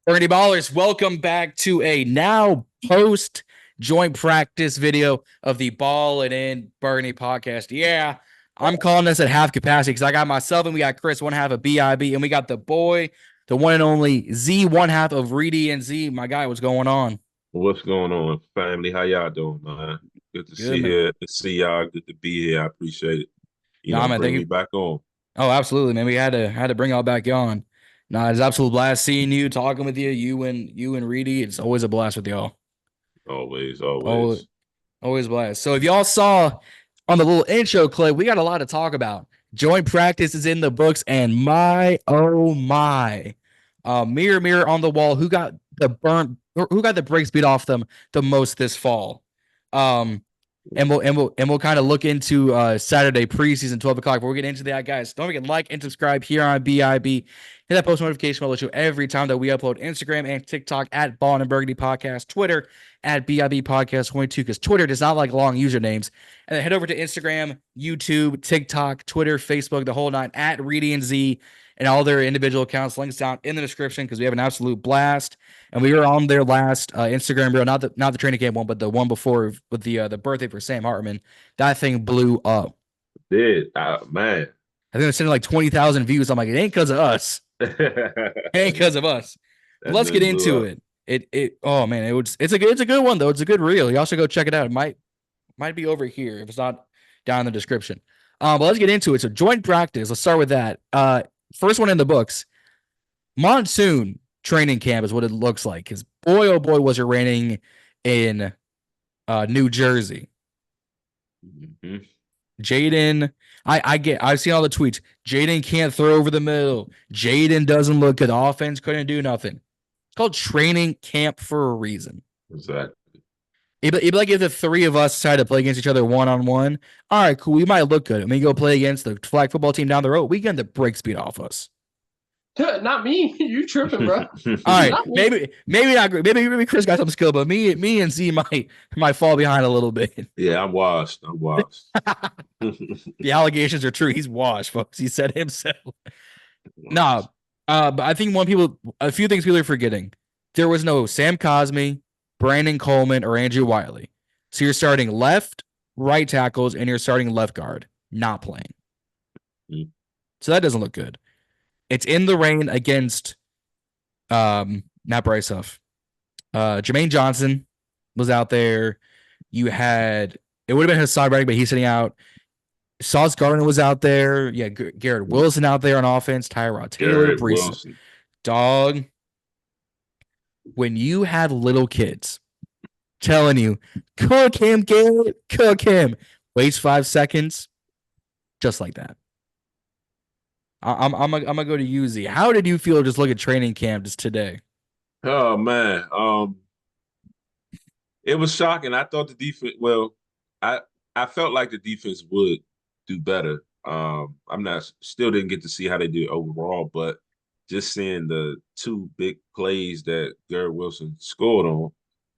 Burgundy Ballers, welcome back to a now post joint practice video of the Ballin Burgundy podcast. Yeah, I'm calling this at half capacity because I got myself and we got Chris, one half of BIB, and we got the boy, the one and only Z, one half of Reedy and Z. My guy, what's going on? What's going on, family? How y'all doing, man? Good to Good, see man. here, to see y'all. Good to be here. I appreciate it. Nah, man, thank Bring me you. back on. Oh, absolutely, man. We had to bring y'all back on. Nah, it's an absolute blast seeing you, talking with you, you and Reedy. It's always a blast with y'all. Always, Oh, always. always blast. So if y'all saw on the little intro clip, we got a lot to talk about. Joint practice is in the books, and my oh my, mirror mirror on the wall, who got the brake speed off them the most this fall? Um, and we'll kind of look into Saturday preseason 12 o'clock. But we'll get into that, guys. Don't forget like and subscribe here on BIB. Hit that post notification bell. Let you every time that we upload. Instagram and TikTok at Ballin and Burgundy Podcast. Twitter at BIB Podcast 22 because Twitter does not like long usernames. And then head over to Instagram, YouTube, TikTok, Twitter, Facebook, the whole nine at Reedy and Z and all their individual accounts. Links down in the description because we have an absolute blast. And we were on their last Instagram reel, not the training camp one, but the one before with the birthday for Sam Hartman. That thing blew up. Man. I think it's sending like 20,000 views. I'm like, it ain't because of us. It ain't because of us. But That let's get thing blew into up. it. Oh man, it's a good one though. It's a good reel. Y'all should go check it out. It might be over here if it's not down in the description. But let's get into it. So joint practice. Let's start with that. First one in the books. Monsoon training camp is what it looks like. Because boy, oh boy, was it raining in New Jersey. Mm-hmm. Jaden, I've seen all the tweets. Jaden can't throw over the middle. Jaden doesn't look good. The offense couldn't do nothing. It's called training camp for a reason. Exactly. It'd be like if the three of us decided to play against each other one on one. All right, cool. We might look good. And we go play against the flag football team down the road. We get the break speed off us. Not me. You tripping, bro. All right, Not me. maybe not. Maybe Chris got some skill, but me and Z might fall behind a little bit. Yeah, I'm washed. I'm washed. The allegations are true. He's washed, folks. He said himself. No, but I think a few things people are forgetting. There was no Sam Cosmi, Brandon Coleman, or Andrew Wiley. So you're starting left, right tackles, and you're starting left guard, not playing. So that doesn't look good. It's in the rain against not Bryce Huff. Jermaine Johnson was out there. You had it would have been Hassan Reddick, but he's sitting out. Sauce Gardner was out there. Yeah, Garrett Wilson out there on offense. Tyrod Taylor, Brees. Dog. When you had little kids telling you, cook him, Garrett, cook him, waits 5 seconds, just like that. I'm gonna go to Uzi. How did you feel just look at training camp just today? Oh man. It was shocking. I thought the defense, well, I felt like the defense would do better. I'm not still didn't get to see how they did overall, but just seeing the two big plays that Garrett Wilson scored on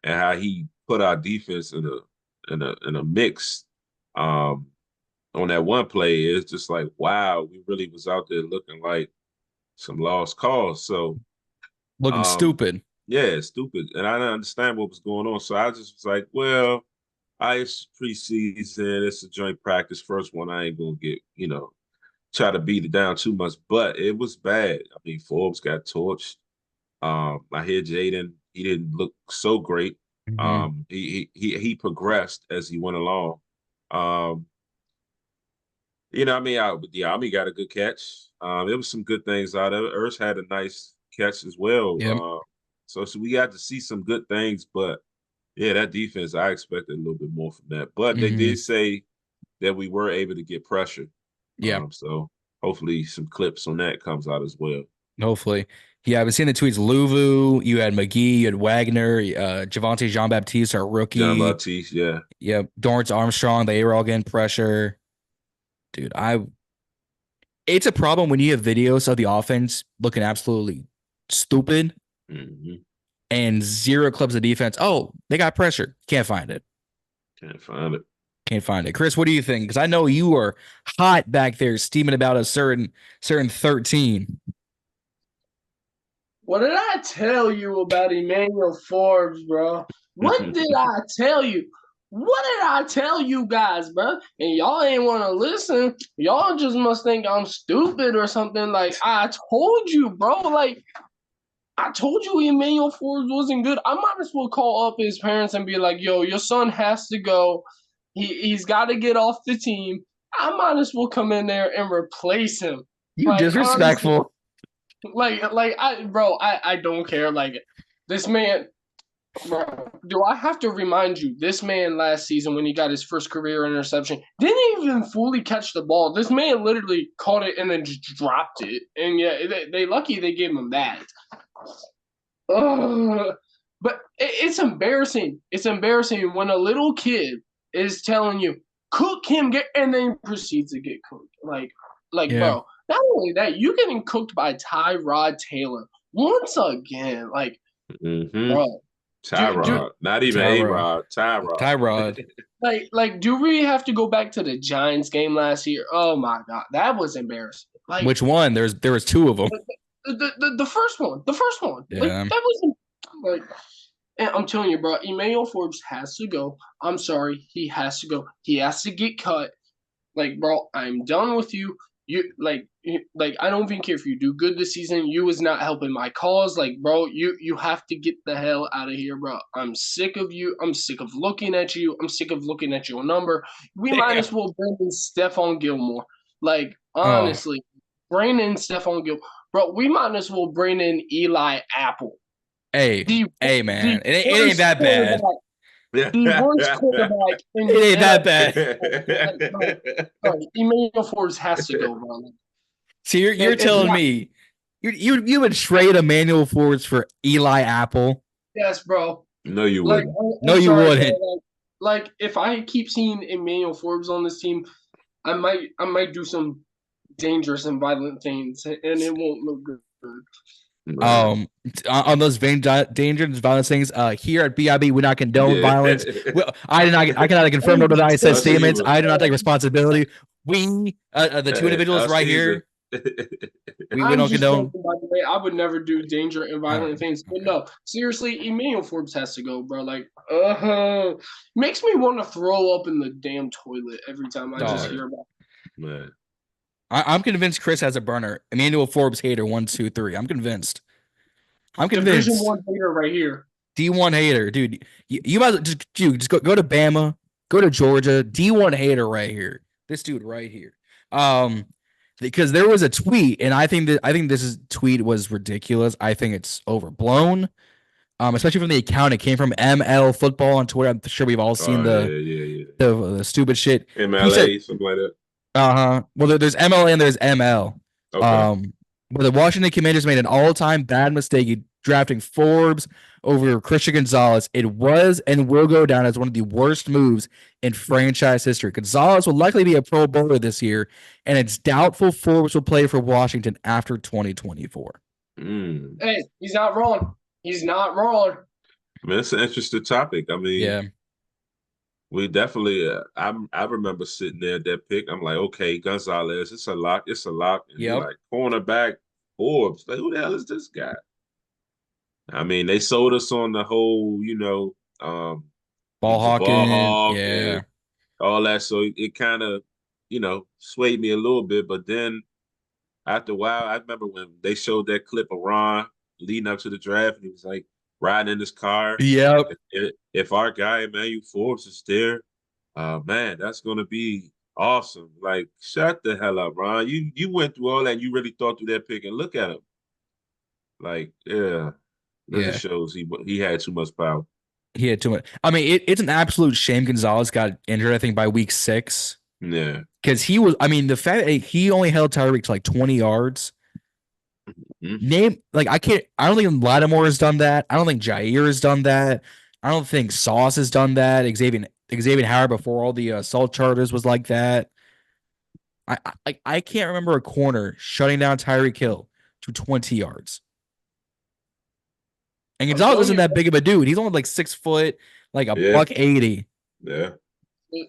and how he put our defense in a mix on that one play, it's just like, wow, we really was out there looking like some lost cause. So Looking um stupid. yeah, stupid. And I didn't understand what was going on. So I just was like, well, it's preseason. It's a joint practice. First one, I ain't gonna get, try to beat it down too much. But it was bad. I mean, Forbes got torched. I hear Jaden, he didn't look so great. Mm-hmm. He progressed as he went along. Um, Dyami got a good catch. There was some good things out of it. Urs had a nice catch as well. Yep. So we got to see some good things, but yeah, that defense, I expected a little bit more from that. But they did say that we were able to get pressure. Yeah. So hopefully some clips on that comes out as well. Hopefully. Yeah, I've been seeing the tweets. Luvu, you had McGee, you had Wagner, Javante Jean Baptiste, our rookie. John Baptiste, yeah. Yeah, Dorrance Armstrong, they were all getting pressure. Dude, it's a problem when you have videos of the offense looking absolutely stupid and zero clips of defense. Oh, they got pressure. Can't find it. Can't find it. Can't find it. Chris, what do you think? Because I know you are hot back there steaming about a certain 13. What did I tell you about Emmanuel Forbes, bro? What did I tell you? What did I tell you guys, bro? And y'all ain't want to listen. Y'all just must think I'm stupid or something. Like, I told you, bro. Like, I told you Emmanuel Forbes wasn't good. I might as well call up his parents and be like, yo, your son has to go. He's got to get off the team. I might as well come in there and replace him. You Like, disrespectful. I don't care. Like, this man, bro, do I have to remind you, this man last season when he got his first career interception didn't even fully catch the ball. This man literally caught it and then just dropped it. And yeah, they lucky they gave him that. But it's embarrassing. It's embarrassing when a little kid is telling you, cook him, and then proceeds to get cooked. Yeah. Bro, not only that, you're getting cooked by Tyrod Taylor once again. Like, bro. Tyrod, not even A-Rod, Tyrod. Like, do we have to go back to the Giants game last year? Oh my God, that was embarrassing. Like, Which one? There was two of them. The first one. Yeah. Like, that was like, and I'm telling you, bro, Emmanuel Forbes has to go. I'm sorry, he has to go. He has to get cut. Like, bro, I'm done with you. You like I don't even care if you do good this season. You is not helping my cause. Like, bro, you have to get the hell out of here, bro. I'm sick of you. I'm sick of looking at you. I'm sick of looking at your number. We might as well bring in Stephon Gilmore. Like, honestly, bring in Stephon Gilmore. Bro, we might as well bring in Eli Apple. Hey, man. It ain't that bad. The worst quarterback in It ain't that bad. Emmanuel Forbes has to go, bro. So you're telling me you would trade Emmanuel Forbes for Eli Apple? Yes, bro. No, you wouldn't. You wouldn't. Like, if I keep seeing Emmanuel Forbes on this team, I might do some dangerous and violent things, and it won't look good. On those dangerous violence things, here at BIB we not condone violence. I cannot confirm nor deny said statements. I do not take responsibility. We the two individuals right here, we don't condone. By the way, I would never do danger and violent things. But no, seriously, Emmanuel Forbes has to go, bro. Like, makes me want to throw up in the damn toilet every time I just hear about it. Man. I'm convinced Chris has a burner. Emmanuel Forbes hater 1, 2, 3. I'm convinced. Division 1 hater right here. D1 hater, dude. You might just go to Bama, go to Georgia. D1 hater right here. This dude right here. Because there was a tweet, and I think this tweet was ridiculous. I think it's overblown. Especially from the account it came from ML Football on Twitter. I'm sure we've all seen the stupid shit. MLA, something like that. Well, there's MLA and there's ML. Okay. But the Washington Commanders made an all-time bad mistake drafting Forbes over Christian Gonzalez. It was and will go down as one of the worst moves in franchise history. Gonzalez will likely be a Pro Bowler this year, and it's doubtful Forbes will play for Washington after 2024. Hey, he's not wrong. He's not wrong. I mean, it's an interesting topic. I mean, yeah. We definitely, I remember sitting there at that pick. I'm like, okay, Gonzalez, it's a lock. And you're like, cornerback, Forbes. Like, who the hell is this guy? I mean, they sold us on the whole, ball hawking, and all that. So it kind of, swayed me a little bit. But then after a while, I remember when they showed that clip of Ron leading up to the draft, and he was like, riding in his car. Yep. If our guy Emmanuel Forbes is there, man, that's gonna be awesome. Like, shut the hell up, Ron. You went through all that. And you really thought through that pick, and look at him. Like, it shows he had too much power. He had too much. I mean, it's an absolute shame Gonzalez got injured, I think, by week 6. Yeah. Because he was, I mean, the fact that he only held Tyreek to like 20 yards. I don't think Lattimore has done that. I don't think Jair has done that. I don't think Sauce has done that. Xavier Howard before all the assault charges was like that. I can't remember a corner shutting down Tyreek Hill to 20 yards. And Gonzalez isn't that big of a dude. He's only like 6 foot, like a $180. Yeah.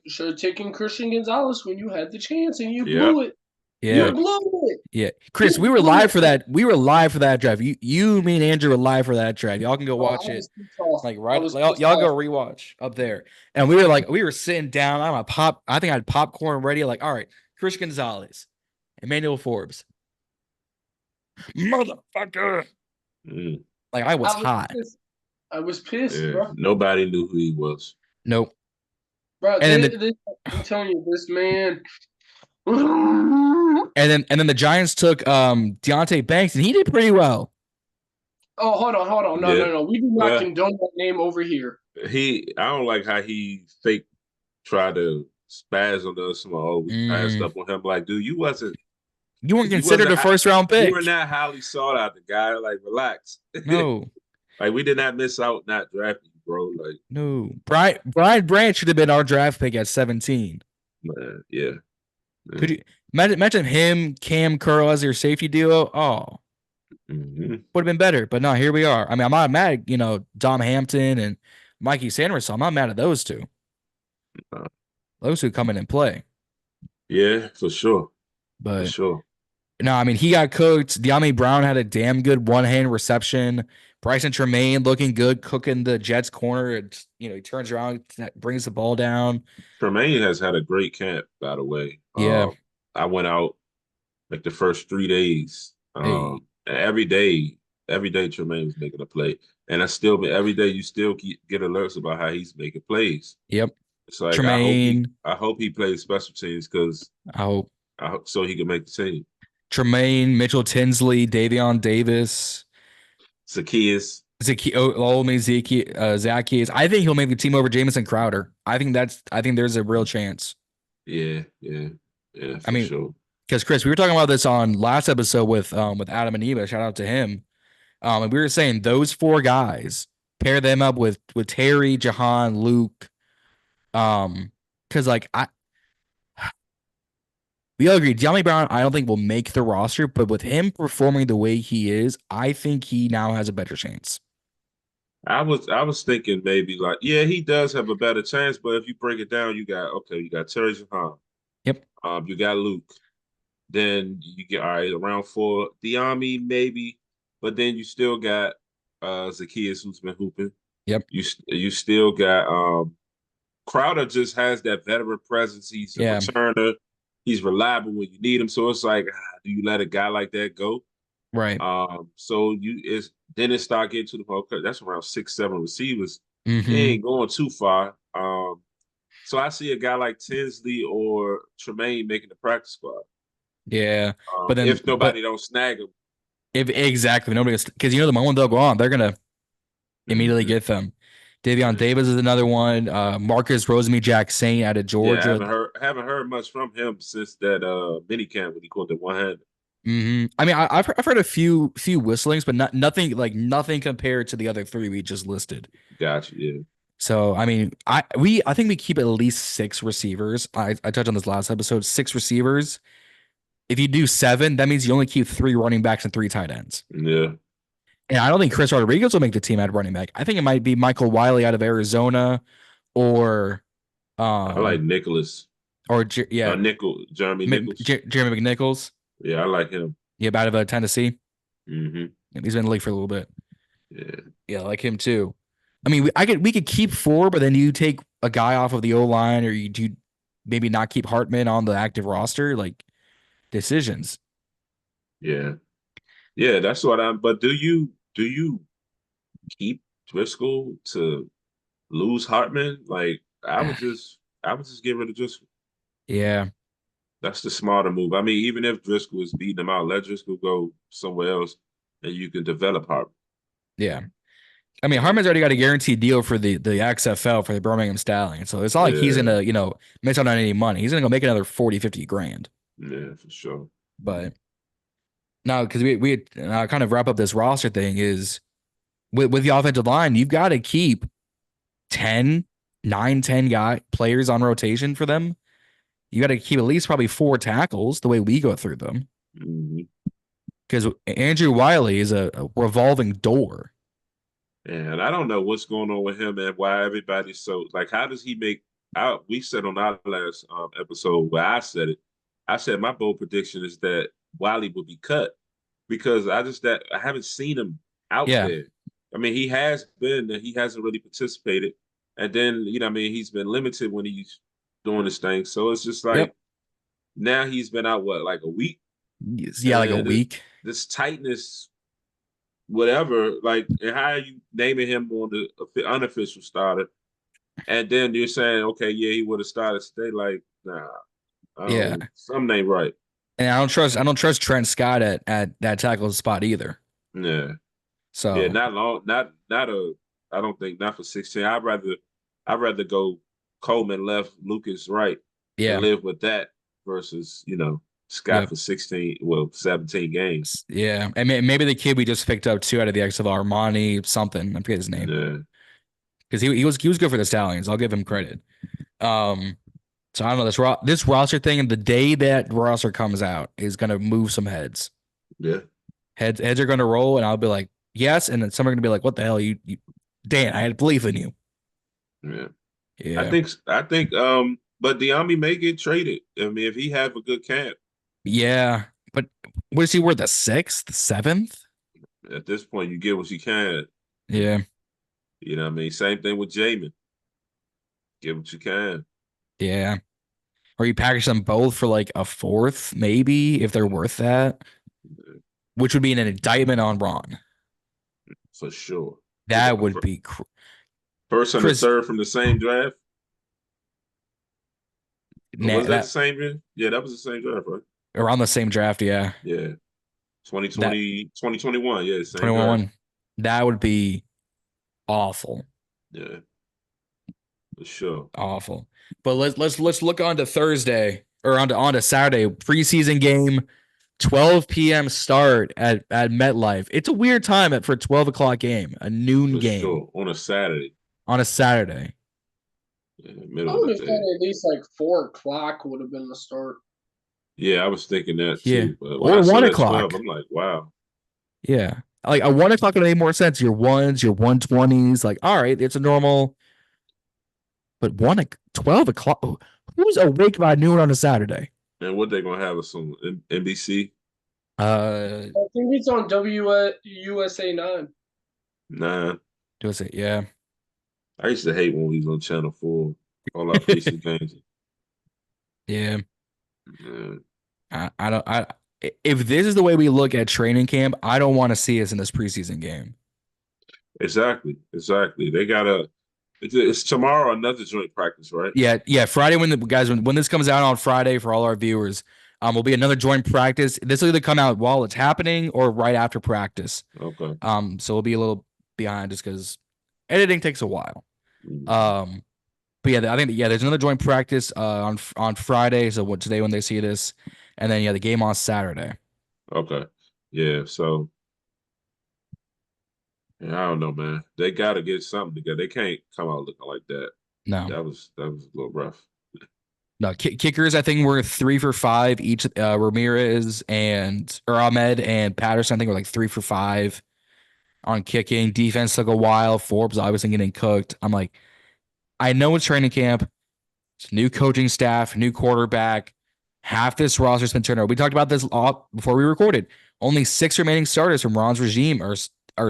Should have taken Christian Gonzalez when you had the chance and you blew it. You Yeah. blew it. Yeah. Chris, You we were blew live it. for that. We were live for that drive. You, me, and Andrew were live for that drive. Y'all can go Bro, watch I it. was pissed off. Like I right, was like, pissed y'all go off. rewatch up there. And we were sitting down. I think I had popcorn ready. Like, all right, Chris Gonzalez, Emmanuel Forbes. Motherfucker. Mm, Like I was I was hot. pissed. I was pissed, yeah. bro. Nobody knew who he was. Nope. Bro, And then I'm telling you, this man. and then the Giants took Deontay Banks and he did pretty well. Oh, hold on. Yeah. No. We do not Well, condone that name over here. I don't like how he fake tried to spaz on us. I had stuff on him. Like, dude, you weren't you considered wasn't a first round you pick. were not highly sought out. The guy, like, relax. No. Like, we did not miss out not drafting you, bro. Like, no. Brian Branch should have been our draft pick at 17. man, yeah. Could you imagine him, Cam Curl as your safety duo? Oh, would have been better. But no, here we are. I mean, I'm not mad at, Dom Hampton and Mikey Sanders. So I'm not mad at those two. Those two come in and play. Yeah, for sure. But for sure. no, I mean, he got cooked. Dyami Brown had a damn good one-hand reception. Bryson Tremaine looking good, cooking the Jets corner. He turns around, brings the ball down. Tremaine has had a great camp, by the way. Yeah. I went out like the first 3 days. Hey. And every day Tremaine was making a play. And every day you still get alerts about how he's making plays. Yep. It's like Tremaine. I hope he plays special teams because I hope so he can make the team. Tremaine, Mitchell Tinsley, Davion Davis, Zacchaeus. Zacchaeus. I think he'll make the team over Jamison Crowder. I think there's a real chance. Yeah, for sure. Because Chris, we were talking about this on last episode with Adam and Eva. Shout out to him. And we were saying those 4 guys, pair them up with Terry, Jahan, Luke. Because we all agree, Dyami Brown, I don't think will make the roster, but with him performing the way he is, I think he now has a better chance. I was thinking maybe like, yeah, he does have a better chance, but if you break it down, you got Terry Jahan. Yep. You got Luke. Then you get around 4, Dyami maybe, but then you still got Zacchaeus who's been hooping. Yep. You still got Crowder just has that veteran presence. He's a returner. He's reliable when you need him. So it's like, do you let a guy like that go? Right. So then it start getting to the point. That's around 6, 7 receivers. Mm-hmm. He ain't going too far. So I see a guy like Tinsley or Tremaine making the practice squad. Yeah, but then if nobody don't snag him, exactly nobody, because the moment they'll go on, they're gonna immediately get them. Davion Davis is another one. Marcus Rosemy-Jacksaint out of Georgia. Yeah, haven't heard much from him since that mini camp when he caught the one-handed. Mm-hmm. I mean, I've heard a few whistlings, but nothing compared to the other 3 we just listed. Gotcha. Yeah. So I mean, I think we keep at least 6 receivers. I touched on this last episode. 6 receivers. If you do 7, that means you only keep 3 running backs and 3 tight ends. Yeah. And I don't think Chris Rodriguez will make the team at running back. I think it might be Michael Wiley out of Arizona, or I like Nicholas. Or Jeremy McNichols. Yeah, I like him. Yeah, out of Tennessee. Mm-hmm. He's been in the league for a little bit. Yeah, I like him too. I mean, we could keep 4, but then you take a guy off of the O-line, or you do maybe not keep Hartman on the active roster. Like, decisions. Yeah, that's what I'm. But do you keep Driskel to lose Hartman? Like, I would just get rid of Driskel. Yeah, that's the smarter move. I mean, even if Driskel is beating him out, let Driskel go somewhere else, and you can develop Hartman. Yeah. I mean, Hartman's already got a guaranteed deal for the XFL for the Birmingham Stallions. So it's not like he's going to, miss out on any money. He's going to go make another 40, 50 grand. Yeah, for sure. But now, because we kind of wrap up this roster thing, is with the offensive line, you've got to keep 10 players on rotation for them. You got to keep at least probably 4 tackles the way we go through them. Because Andrew Wiley is a revolving door. And I don't know what's going on with him and why everybody's so like, how does he make out? We said on our last episode where I said it, I said my bold prediction is that Wiley will be cut because I haven't seen him out Yeah. there. I mean, he hasn't really participated. And then, I mean, he's been limited when he's doing this thing. So it's just like now he's been out, like a week? Yeah, like a And week. This tightness, whatever, like, and how are you naming him on the unofficial starter? And then you're saying, okay, yeah, he would have started today. Like, nah, Yeah. something ain't right. And I don't trust Trent Scott at that tackle spot either. Yeah. So Yeah, not long, not I don't think not for 16. I'd rather go Coleman left, Lucas right, and live with that versus, Scott for 17 games. Yeah. And maybe the kid we just picked up too out of the XFL, Armani something. I forget his name. Yeah. Because he was good for the Stallions. I'll give him credit. So I don't know, this roster thing, and the day that roster comes out is gonna move some heads. Yeah. Heads are gonna roll, and I'll be like, yes, and then some are gonna be like, what the hell, you Dan, I had belief in you. Yeah. Yeah. I think but Dyami may get traded. I mean, if he have a good camp. Yeah. But what is he worth? The 6th, 7th? At this point, you get what you can. Yeah. You know what I mean? Same thing with Jamin. Get what you can. Yeah. Or you package them both for like a 4th, maybe, if they're worth that. Which would be an indictment on Ron. For sure. That would be first and the third from the same draft. Was that the same year? Yeah, that was the same draft, right? Around the same draft, yeah. Yeah. 2021, yeah, same 21. draft. That would be awful. Yeah. For sure. Awful. But let's look on to Thursday or on to Saturday. Preseason game, 12 p.m. start at MetLife. It's a weird time for a 12 o'clock game, a noon game. Sure. On a Saturday. Yeah, middle of the day. At least like 4 o'clock would have been the start. Yeah, I was thinking that too. Yeah. But or 1 o'clock. 12, I'm like, wow. Yeah. Like a 1 o'clock would make more sense. Your 1s, your 120s. Like, all right, it's a normal. But 12 o'clock. Who's awake by noon on a Saturday? And what they gonna have us on NBC? I think it's on USA 9. 9. USA, yeah. I used to hate when we was on Channel 4. All our preseason games. Yeah. If this is the way we look at training camp, I don't want to see us in this preseason game. Exactly. They gotta. It's tomorrow, another joint practice, right? Yeah. Friday when this comes out on Friday for all our viewers, will be another joint practice. This will either come out while it's happening or right after practice. Okay. So we'll be a little behind just because editing takes a while. Mm-hmm. But yeah, I think there's another joint practice on Friday. So today when they see this, and then the game on Saturday. Okay. Yeah. So. Yeah, I don't know, man. They got to get something together. They can't come out looking like that. No, that was a little rough. No, kickers, I think we're 3 for 5 each. Ramirez or Ahmed and Patterson, I think we're like 3 for 5 on kicking. Defense took a while. Forbes obviously getting cooked. I'm like, I know it's training camp. It's new coaching staff, new quarterback. Half this roster's been turned over. We talked about this before we recorded. Only 6 remaining starters from Ron's regime are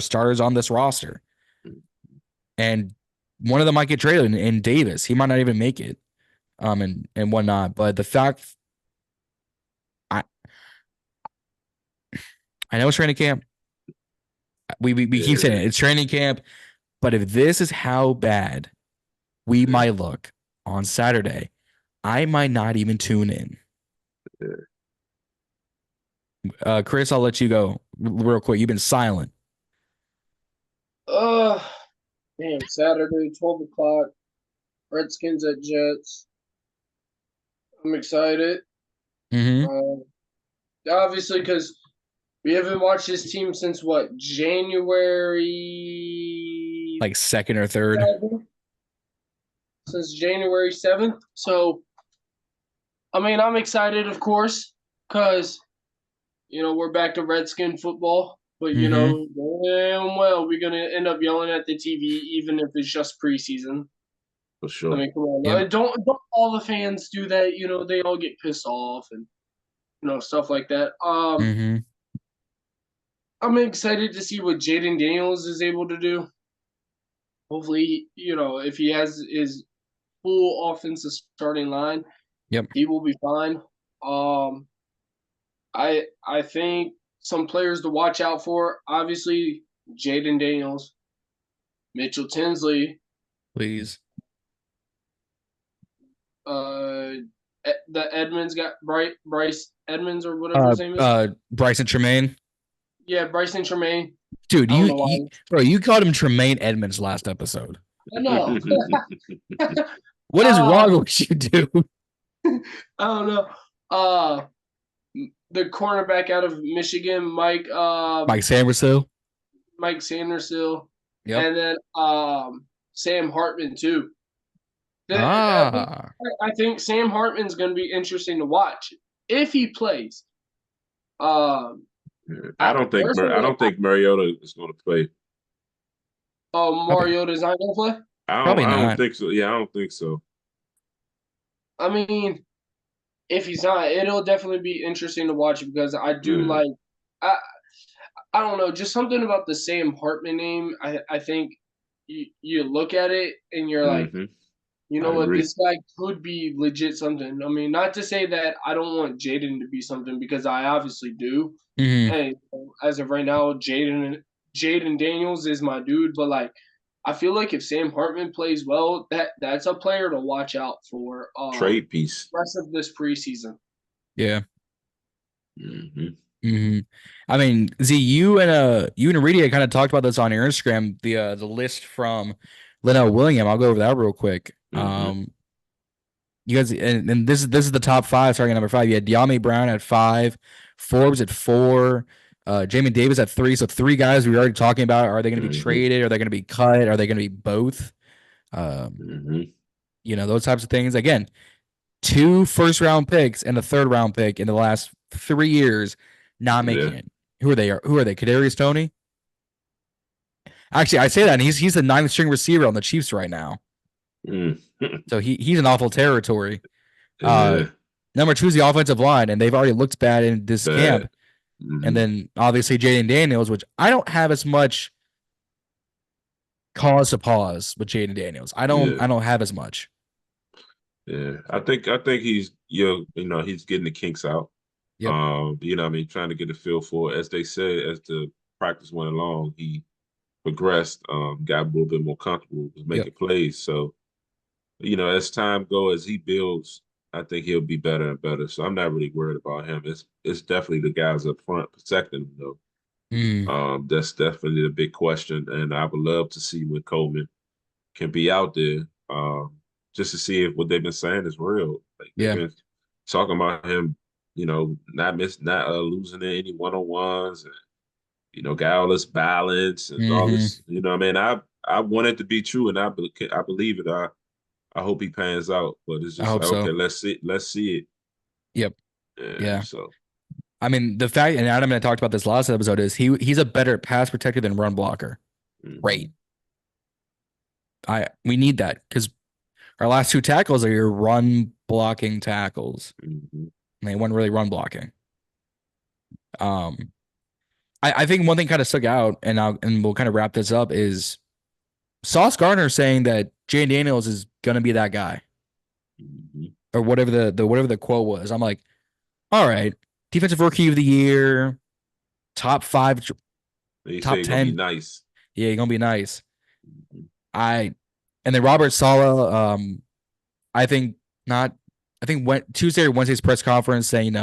starters on this roster. And one of them might get traded in Davis. He might not even make it. And whatnot. But the fact I know it's training camp. We keep saying it's training camp. But if this is how bad we might look on Saturday, I might not even tune in. Chris, I'll let you go real quick. You've been silent. Saturday, 12 o'clock. Redskins at Jets. I'm excited. Mm-hmm. Obviously, because we haven't watched this team since January? Like 2nd or 3rd. Since January 7th. So, I mean, I'm excited, of course, because, we're back to Redskin football. But, damn well, we're going to end up yelling at the TV, even if it's just preseason. For sure. I mean, come on. Don't all the fans do that? They all get pissed off. And stuff like that. Mm-hmm. I'm excited to see what Jaden Daniels is able to do. Hopefully, if he has his full offensive starting line, Yep. he will be fine. I think some players to watch out for. Obviously, Jaden Daniels, Mitchell Tinsley, Please. The Edmonds got Bryce Edmonds or whatever his name is. Bryson Tremaine. Yeah, Bryson Tremaine. Dude, you called him Tremaine Edmonds last episode. I know. What is wrong with you, dude? I don't know. The cornerback out of Michigan, Mike Sandersill. Mike Sandersill. Yep. And then Sam Hartman too. I I think Sam Hartman's going to be interesting to watch if he plays. I don't think Mariota is going to play. Oh, Mariota's not going to play? I don't think so. Yeah, I don't think so. I mean, if he's not, it'll definitely be interesting to watch because I do like. I don't know, just something about the Sam Hartman name. I think you look at it and you're like, you know what, this guy could be legit something. I mean, not to say that I don't want Jaden to be something because I obviously do. Mm-hmm. And as of right now, Jaden Daniels is my dude. But like, I feel like if Sam Hartman plays well, that's a player to watch out for. Trade piece. Rest of this preseason. Yeah. I mean, Z, you and Reedy kind of talked about this on your Instagram. The list from Leno William. I'll go over that real quick. You guys, and this is the top 5. Starting at number 5, you had Dyami Brown at 5, Forbes at 4, Jamin Davis at 3. So 3 guys we were already talking about. Are they going to be traded? Are they going to be cut? Are they going to be both? Those types of things. Again, 2 first-round picks and a third-round pick in the last 3 years not making it. Who are they? Kadarius Toney? Actually, I say that, and he's the 9th string receiver on the Chiefs right now. So he's in awful territory. Number 2 is the offensive line, and they've already looked bad in this camp. And then obviously Jaden Daniels, which I don't have as much cause to pause with Jaden Daniels. I don't have as much. Yeah, I think he's he's getting the kinks out. Yep. Trying to get a feel for it. As they said, as the practice went along, he progressed, got a little bit more comfortable with making plays. So, as time goes, as he builds, I think he'll be better and better. So I'm not really worried about him. It's definitely the guys up front protecting him, though. That's definitely the big question. And I would love to see when Coleman can be out there, just to see if what they've been saying is real. Like they've been talking about him, not losing any one-on-ones and, guileless balance and all this. I want it to be true, and I believe it. I hope he pans out, but it's just okay. Let's see it. Yep. Yeah. So, I mean, the fact, and Adam and I talked about this last episode, is he's a better pass protector than run blocker. Right. We need that because our last 2 tackles are your run blocking tackles. And they weren't really run blocking. I think one thing kind of stuck out, and we'll kind of wrap this up, is Sauce Gardner saying that Jaden Daniels is gonna be that guy, or whatever the quote was. I'm like, all right, defensive rookie of the year, top 5, top 10. Gonna be nice. Yeah, he's gonna be nice. And then Robert Saleh, I think Tuesday or Wednesday's press conference saying,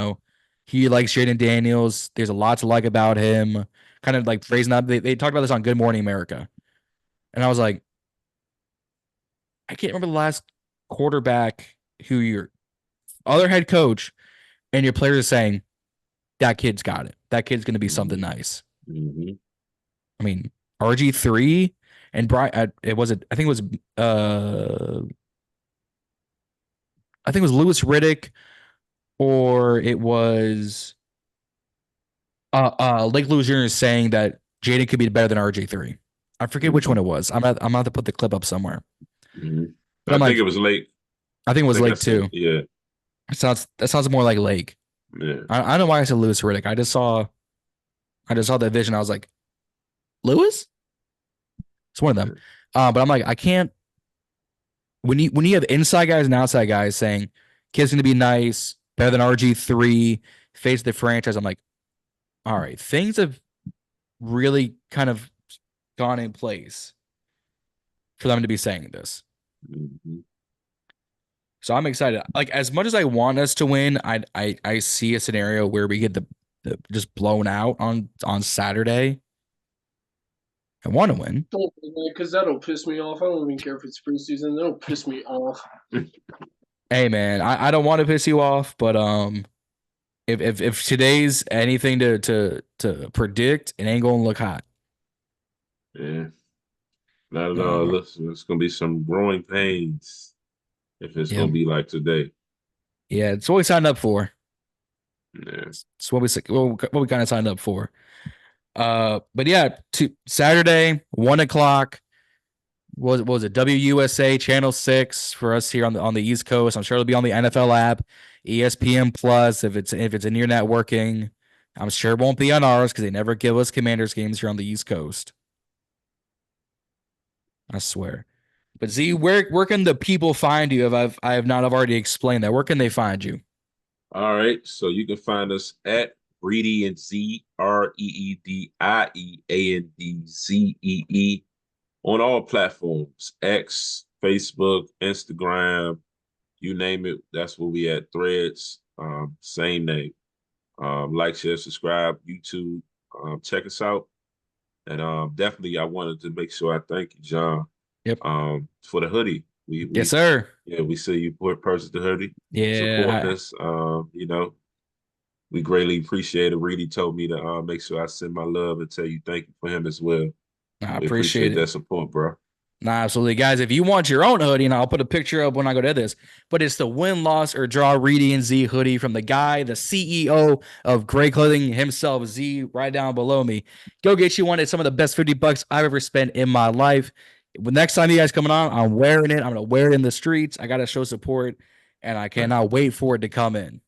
he likes Jaden Daniels. There's a lot to like about him. Kind of like phrasing up. They talked about this on Good Morning America. And I was like, I can't remember the last quarterback who your other head coach and your players are saying, that kid's got it. That kid's going to be something nice. I mean, RG3 and Brian, I think it was Louis Riddick, or it was Lake Lewis Jr. saying that Jaden could be better than RG3. I forget which one it was. I'm about to put the clip up somewhere. But I think it was Lake. I think it was Lake too. Yeah. That sounds more like Lake. Yeah. I don't know why I said Lewis Riddick. I just saw that vision. I was like, Lewis? It's one of them. But I'm like, I can't. When you have inside guys and outside guys saying kid's gonna be nice, better than RG3, face the franchise, I'm like, all right, things have really kind of gone in place for them to be saying this. Mm-hmm. So I'm excited. Like, as much as I want us to win, I see a scenario where we get the just blown out on Saturday. I want to win. Don't because that'll piss me off. I don't even care if it's preseason. That'll piss me off. Hey man, I don't want to piss you off, but if today's anything to predict, it ain't gonna look hot. Yeah. Not at all. Listen, it's gonna be some growing pains if it's gonna be like today. Yeah, it's what we signed up for. Yeah. It's what we kind of signed up for. But yeah, Saturday, 1:00. What was it? WUSA Channel 6 for us here on the East Coast. I'm sure it'll be on the NFL app, ESPN Plus if it's in your networking. I'm sure it won't be on ours because they never give us Commanders games here on the East Coast. I swear. But Z, where can the people find you? If I've already explained that. Where can they find you? All right. So you can find us at Reedy and Z, REEDIEANDZEE on all platforms, X, Facebook, Instagram, you name it. That's where we at. Threads, same name. Like, share, subscribe, YouTube. Check us out. And definitely I wanted to make sure I thank you, John. Yep. For the hoodie. We yes, sir. Yeah, we see you purchase the hoodie. Yeah. Supporting us. We greatly appreciate it. Reedy told me to make sure I send my love and tell you thank you for him as well. I appreciate that support, bro. Nah, absolutely. Guys, if you want your own hoodie, and I'll put a picture up when I go to this, but it's the win, loss, or draw Reedy and Z hoodie from the guy, the CEO of Great Clothing himself, Z, right down below me. Go get you one. It's some of the best $50 I've ever spent in my life. Next time you guys coming on, I'm wearing it. I'm going to wear it in the streets. I got to show support, and I cannot wait for it to come in.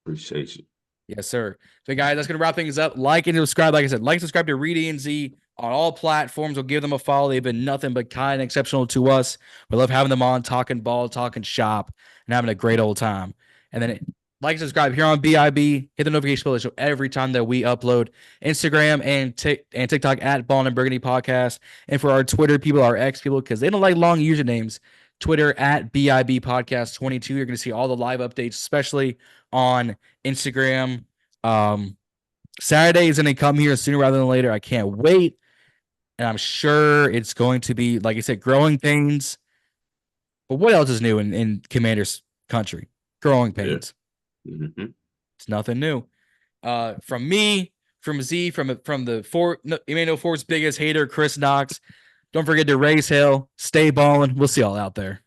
Appreciate you. Yes, sir. So, guys, that's going to wrap things up. Like and subscribe. Like I said, like and subscribe to Reedy and Z on all platforms. We'll give them a follow. They've been nothing but kind and exceptional to us. We love having them on, talking ball, talking shop, and having a great old time. And then like and subscribe here on BIB. Hit the notification bell to show every time that we upload. Instagram and TikTok at Ballin and Burgundy Podcast. And for our Twitter people, our X people, because they don't like long usernames, Twitter at BIB Podcast 22. You're going to see all the live updates, especially on Instagram. Saturday is going to come here sooner rather than later. I can't wait. And I'm sure it's going to be, like I said, growing pains. But what else is new in Commanders country? Growing pains. Yeah. Mm-hmm. It's nothing new. From me, from Z, from Emmanuel Forbes' biggest hater, Chris Knox. Don't forget to raise hell, stay balling. We'll see y'all out there.